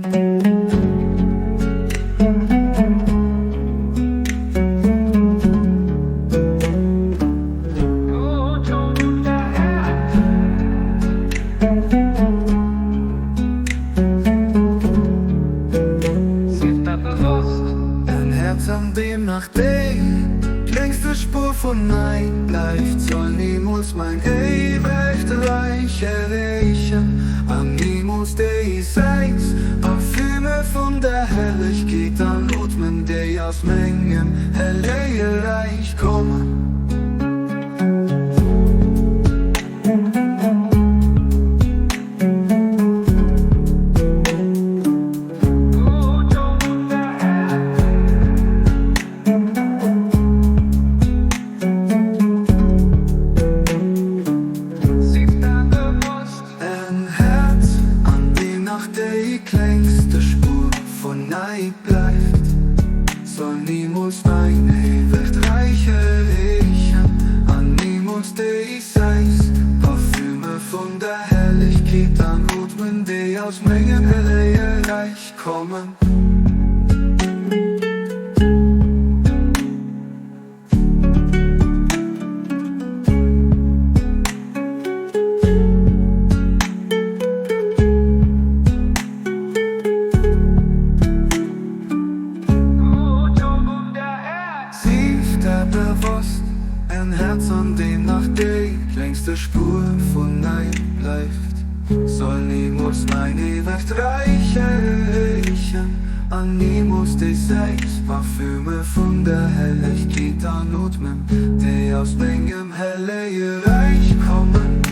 Ein Herz, an dem nach der längste Spur von Nein bleibt, soll niemals mein ewig Reich erreichen. An niemals der Seins, Parfüme von der Herrlichkeit an Atmen, die aus Mengen helle Reich kommen. Die längste Spur von Nein bleibt, soll niemals mein ewig Reich erreichen. An niemals die Seins, Parfüme von der Herrlichkeit an Atmen, die aus Mengen helle Reich kommen. Bewusst, ein Herz, an dem nach der längste Spur von Nein bleibt, soll niemals mein ewig Reich erreichen. An niemals die Seins, Parfüme von der Herrlichkeit an Atmen, die aus Mengen helle Reich kommen.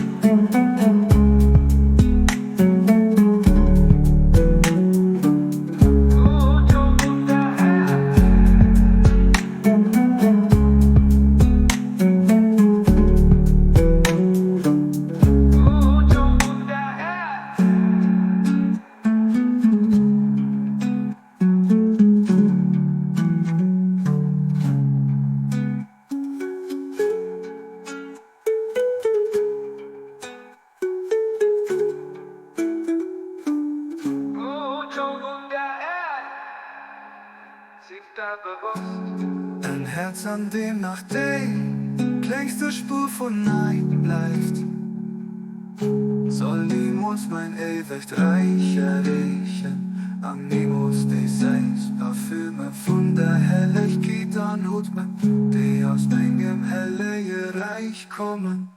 Ein Herz, an dem nach der längste Spur von Nein bleibt, soll niemals mein ewig Reich erreichen. An niemals die Seins, Parfüme von der Herrlichkeit an Atmen, die aus Mengen helle Reich kommen.